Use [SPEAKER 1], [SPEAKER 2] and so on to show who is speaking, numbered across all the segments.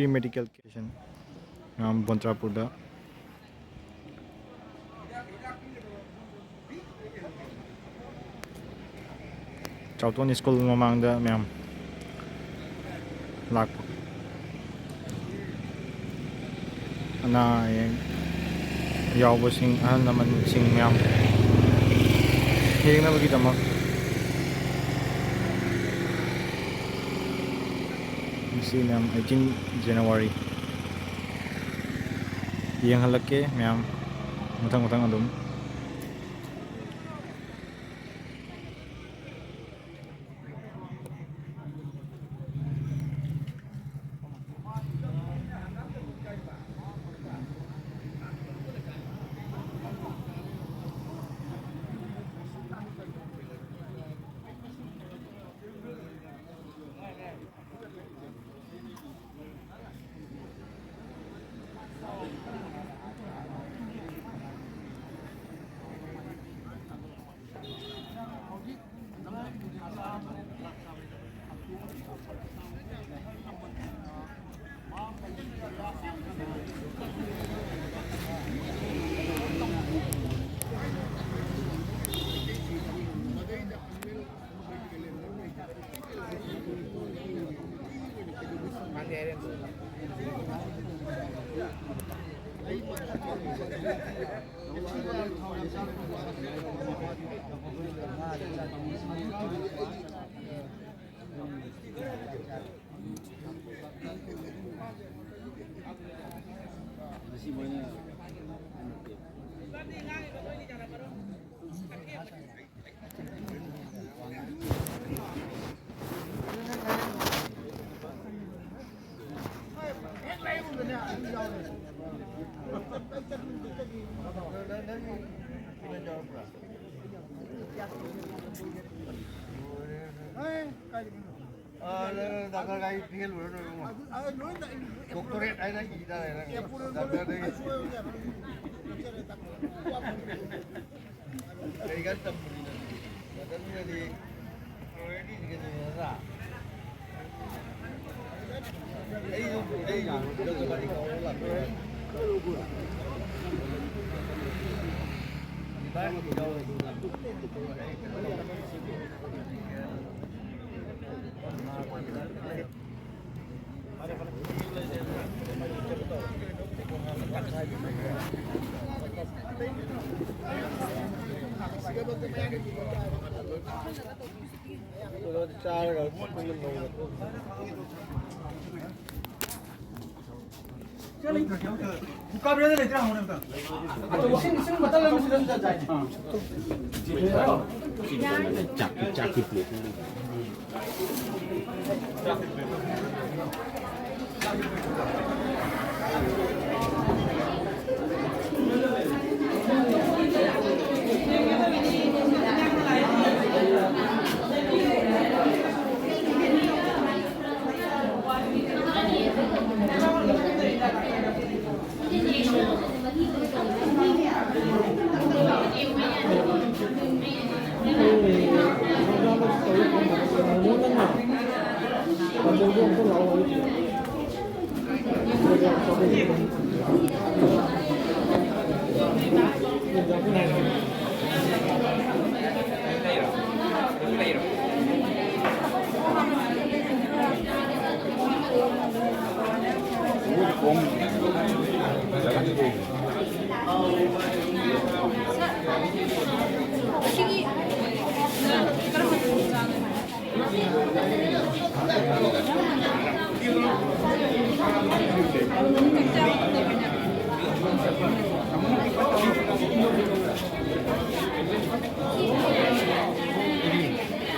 [SPEAKER 1] free medical education Bontrapurda Chauton school mamangda myam lakpa ana yaubasing ahal naman sing myam hing na bagitamak si myam 18 January yang halake myam matang adum
[SPEAKER 2] Dokter ada kita dari kan jadi
[SPEAKER 3] buka berada di dalam mana bukan? Sini betul lah mesti dah jadi.
[SPEAKER 4] Cakip plate.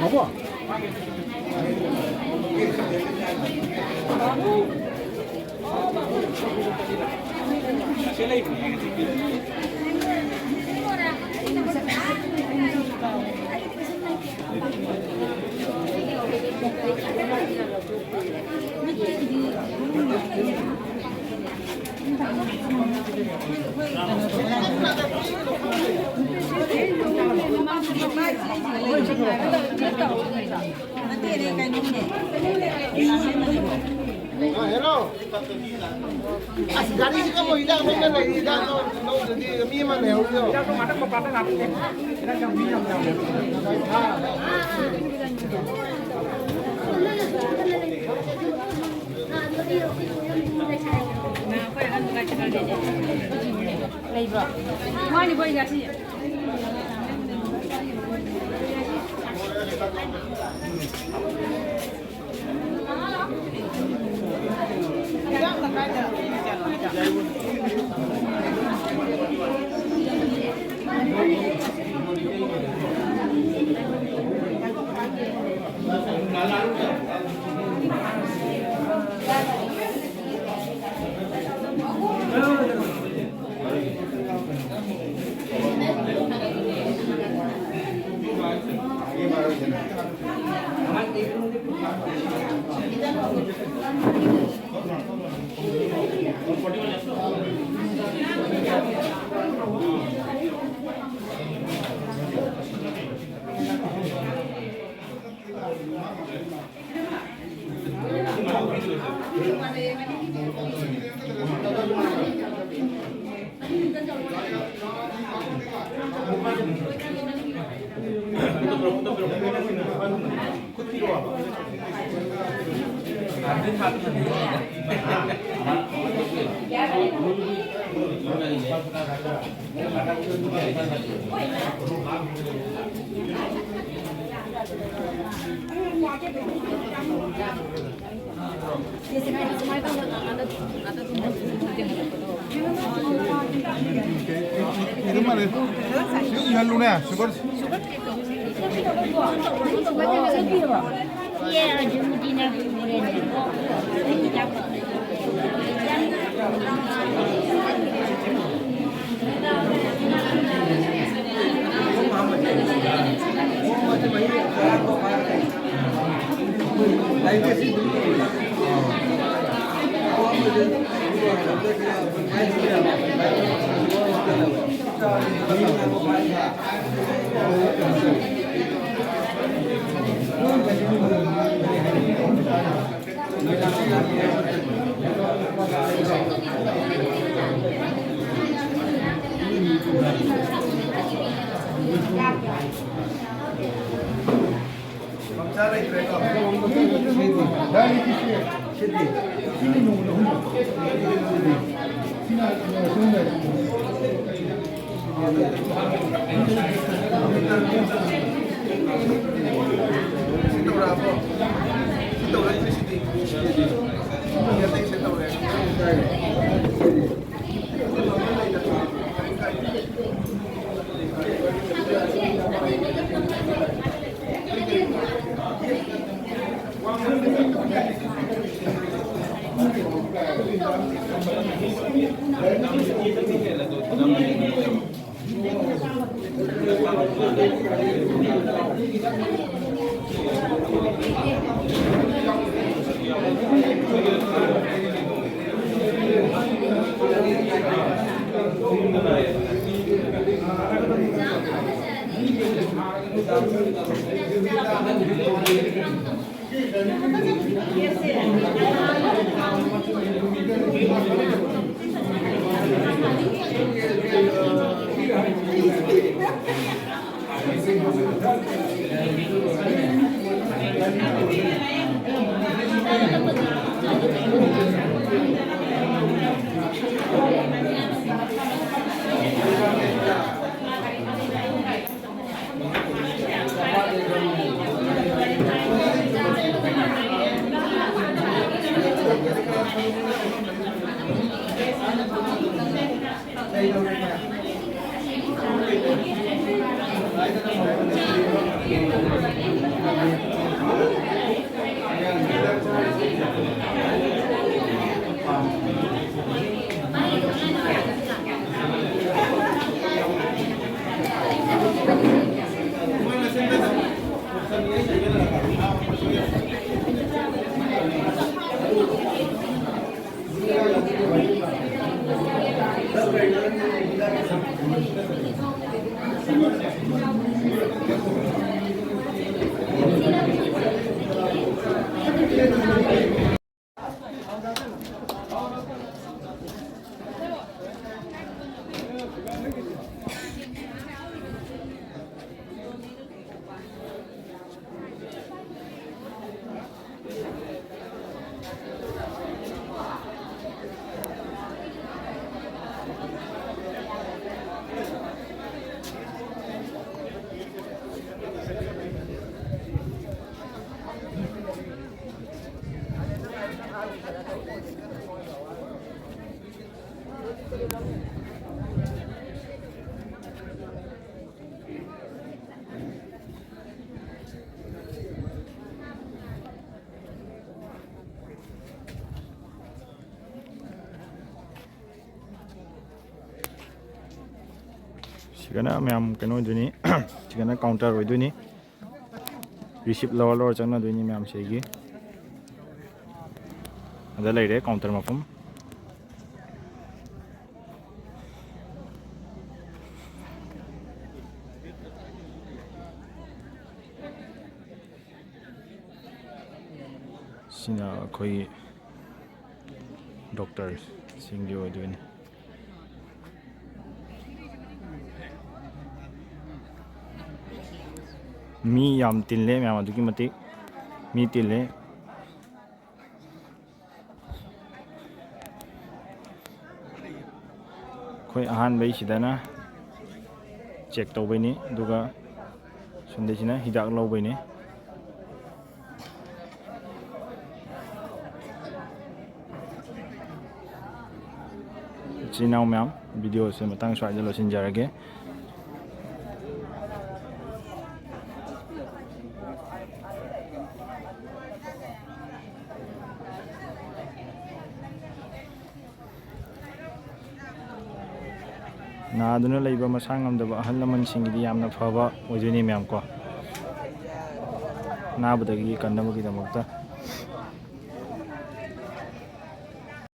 [SPEAKER 1] Apa?
[SPEAKER 2] hello. Dari sini kamu hilang mana lagi hilang no jadi kami mana ya udah.
[SPEAKER 3] Kita makan bapak tak apa. Kita jam bilang jam.
[SPEAKER 5] 많이 보이 같이.
[SPEAKER 2] Itu mana? Yang lu nih, syukur.
[SPEAKER 6] Iya, jemudina boleh.
[SPEAKER 1] ꯁꯤꯒꯅ ꯃꯌꯥꯝ ꯀꯩꯅꯣ ꯑꯣꯏꯗꯣꯏꯅꯤ ꯁꯤꯒꯅ counter ꯑꯣꯏꯗꯣꯏꯅꯤ receipt ꯂꯧꯔ ꯆꯪꯅꯗꯣꯏꯅꯤ ꯃꯌꯥꯝ ꯁꯤꯒꯤ ꯑꯗ ꯂꯩꯔꯦ counter ꯃꯐꯝ ꯁꯤꯅ ꯑꯩꯈꯣꯏꯒꯤ ꯗꯣꯛꯇꯔꯁꯤꯡꯒꯤ ꯑꯣꯏꯗꯣꯏꯅꯤ ꯃꯤ ꯌꯥꯝ ꯇꯤꯜꯂꯦ ꯃꯌꯥꯝ ꯑꯗꯨꯛꯀꯤ ꯃꯇꯤꯛ ꯃꯤ ꯇꯤꯜꯂꯦ ꯑꯩꯈꯣꯏ ꯑꯍꯥꯟꯕꯩꯁꯤꯗꯅ ꯆꯦꯛ ꯇꯧꯕꯩꯅꯤ ꯑꯗꯨꯒ ꯁꯣꯝꯗꯩꯁꯤꯅ ꯍꯤꯗꯥꯛ ꯂꯧꯕꯩꯅꯤ ꯏꯆꯤꯜ ꯏꯅꯥꯎ ꯃꯌꯥꯝ ꯚꯤꯗꯤꯑꯣꯁꯦ ꯃꯇꯥꯡ ꯁ꯭ꯋꯥꯏꯗ ꯂꯣꯏꯁꯤꯟꯖꯔꯒꯦ ꯅꯥꯗꯨꯅ ꯂꯩꯕ ꯃꯁꯥ ꯉꯝꯗꯕ ꯑꯍꯜ ꯂꯃꯟꯁꯤꯡꯒꯤꯗꯤ ꯌꯥꯝꯅ ꯐꯕ ꯑꯣꯏꯗꯣꯏꯅꯤ ꯃꯌꯥꯝ ꯀꯣ ꯑꯅꯥꯕꯗꯒꯤ ꯀꯟꯅꯕꯒꯤꯗꯃꯛꯇ